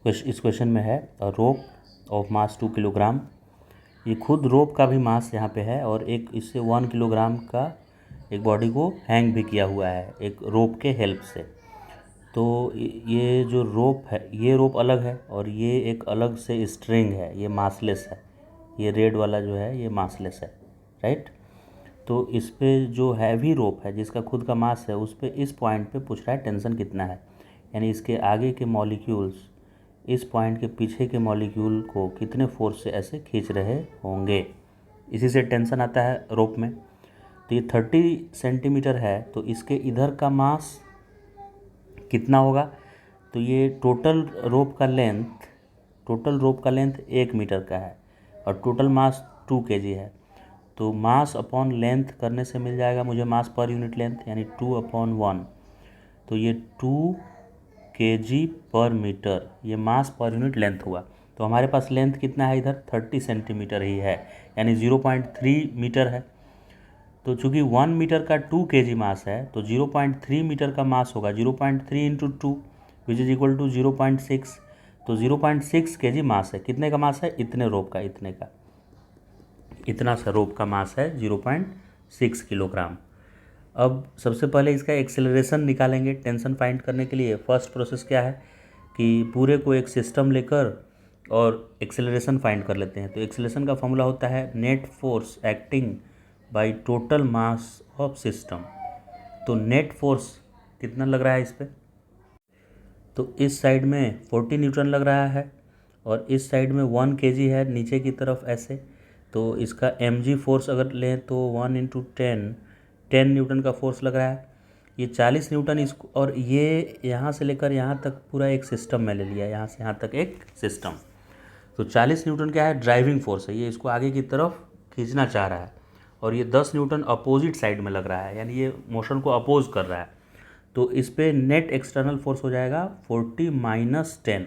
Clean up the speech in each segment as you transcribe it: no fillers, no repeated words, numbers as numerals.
इस क्वेश्चन में है रोप ऑफ मास 2 किलोग्राम। ये खुद रोप का भी मास यहाँ पे है और एक इससे 1 किलोग्राम का एक बॉडी को हैंग भी किया हुआ है एक रोप के हेल्प से। तो ये जो रोप है ये रोप अलग है और ये एक अलग से स्ट्रिंग है, ये मासलेस है। ये रेड वाला जो है ये मासलेस है, राइट। तो इस पे जो हैवी रोप है जिसका खुद का मास है उस पे इस पॉइंट पे पूछ रहा है टेंशन कितना है, यानी इसके आगे के मॉलिक्यूल्स इस पॉइंट के पीछे के मॉलिक्यूल को कितने फोर्स से ऐसे खींच रहे होंगे, इसी से टेंशन आता है रोप में। तो ये 30 सेंटीमीटर है तो इसके इधर का मास कितना होगा, तो ये टोटल रोप का लेंथ 1 मीटर का है और टोटल मास 2 kg है। तो मास अपॉन लेंथ करने से मिल जाएगा मुझे मास पर यूनिट लेंथ, यानी 2/1। तो ये 2 kg पर मीटर, ये मास पर यूनिट लेंथ हुआ। तो हमारे पास लेंथ कितना है इधर 30 सेंटीमीटर ही है, यानी 0.3 मीटर है। तो चूँकि 1 मीटर का 2 kg मास है तो 0.3 मीटर का मास होगा 0.3 into 2 which is equal to 0.6। तो 0.6 kg मास है। कितने का मास है, इतने रोप का, इतना सा रोप का मास है 0.6 किलोग्राम। अब सबसे पहले इसका एक्सेलरेशन निकालेंगे टेंशन फाइंड करने के लिए। फर्स्ट प्रोसेस क्या है कि पूरे को एक सिस्टम लेकर और एक्सेलरेशन फाइंड कर लेते हैं। तो एक्सेलरेशन का फॉर्मूला होता है net force acting by total mass of system. तो नेट फोर्स कितना लग रहा है इस पर, तो इस साइड में 40 न्यूटन लग रहा है और इस साइड में 1 kg है नीचे की तरफ ऐसे। तो इसका mg फोर्स अगर लें तो 1 इंटू 10 न्यूटन का फोर्स लग रहा है। ये 40 न्यूटन इसको, और ये यहाँ से लेकर यहाँ तक पूरा एक सिस्टम में ले लिया, यहाँ से यहाँ तक एक सिस्टम। तो 40 न्यूटन क्या है, ड्राइविंग फोर्स है, ये इसको आगे की तरफ खींचना चाह रहा है। और ये 10 न्यूटन अपोजिट साइड में लग रहा है, यानी ये मोशन को अपोज कर रहा है। तो इस पर नेट एक्सटर्नल फोर्स हो जाएगा 40 माइनस 10,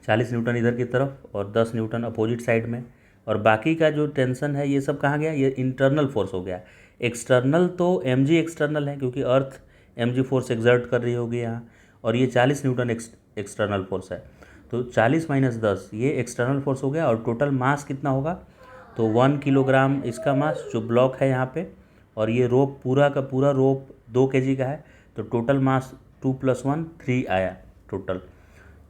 40 न्यूटन इधर की तरफ और 10 न्यूटन अपोजिट साइड में। और बाकी का जो टेंशन है ये सब कहाँ गया, ये इंटरनल फोर्स हो गया। एक्सटर्नल तो mg एक्सटर्नल है क्योंकि अर्थ mg फोर्स एक्सर्ट कर रही होगी यहाँ, और ये 40 न्यूटन एक्सटर्नल फोर्स है। तो 40 माइनस 10 ये एक्सटर्नल फोर्स हो गया। और टोटल मास कितना होगा, तो 1 किलोग्राम इसका मास जो ब्लॉक है यहाँ पे, और ये रोप पूरा का पूरा रोप 2 kg का है। तो टोटल मास 2 + 1 3 आया टोटल।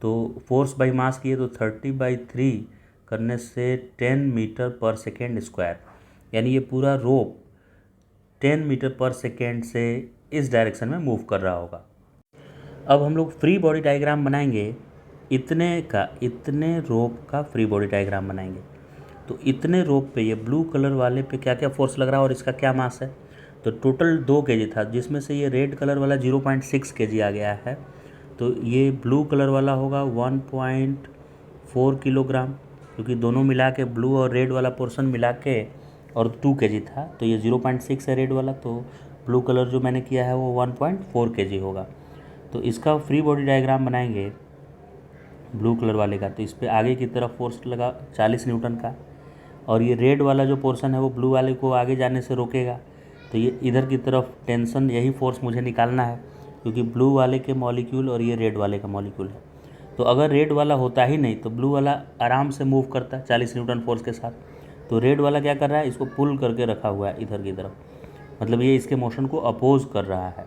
तो फोर्स बाई मास किए तो 30/3 करने से 10 मीटर पर सेकेंड स्क्वायर, यानी ये पूरा रोप 10 मीटर पर सेकेंड से इस डायरेक्शन में मूव कर रहा होगा। अब हम लोग फ्री बॉडी डायग्राम बनाएंगे, इतने रोप का फ्री बॉडी डायग्राम बनाएंगे। तो इतने रोप पे ये ब्लू कलर वाले पे क्या क्या फोर्स लग रहा है और इसका क्या मास है। तो टोटल 2 kg था जिसमें से ये रेड कलर वाला 0.6 kg आ गया है। तो ये ब्लू कलर वाला होगा 1.4 किलोग्राम, क्योंकि दोनों मिला के ब्लू और रेड वाला पोर्शन मिला के और 2 kg था। तो ये 0.6 है रेड वाला, तो ब्लू कलर जो मैंने किया है वो 1.4 kg होगा। तो इसका फ्री बॉडी डायग्राम बनाएंगे ब्लू कलर वाले का। तो इस पर आगे की तरफ फोर्स लगा 40 न्यूटन का, और ये रेड वाला जो पोर्शन है वो ब्लू वाले को आगे जाने से रोकेगा। तो ये इधर की तरफ टेंशन, यही फोर्स मुझे निकालना है क्योंकि ब्लू वाले के मॉलिक्यूल और ये रेड वाले का मॉलिक्यूल है। तो अगर रेड वाला होता ही नहीं तो ब्लू वाला आराम से मूव करता 40 न्यूटन फोर्स के साथ। तो रेड वाला क्या कर रहा है, इसको पुल करके रखा हुआ है इधर की तरफ, मतलब ये इसके मोशन को अपोज कर रहा है।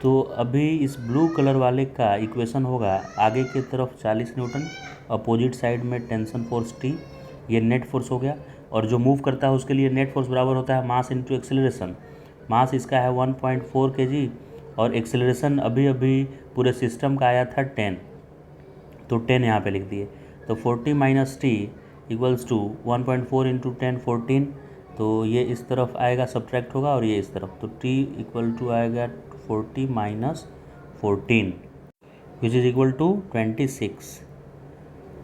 तो अभी इस ब्लू कलर वाले का इक्वेशन होगा आगे की तरफ 40 न्यूटन, अपोजिट साइड में टेंशन फोर्स T, ये नेट फोर्स हो गया। और जो मूव करता है उसके लिए नेट फोर्स बराबर होता है मास इंटू एक्सेलरेशन। मास इसका है 1.4 kg और एक्सेलरेशन अभी अभी पूरे सिस्टम का आया था 10, तो 10 यहाँ पे लिख दिए। तो 40 minus T equals to 1.4 into 10 14। तो ये इस तरफ आएगा, सब्ट्रैक्ट होगा, और ये इस तरफ, तो T इक्वल टू आएगा 40 minus 14 which is equal to 26।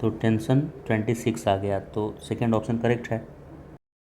तो टेंशन 26 आ गया। तो सेकेंड ऑप्शन करेक्ट है।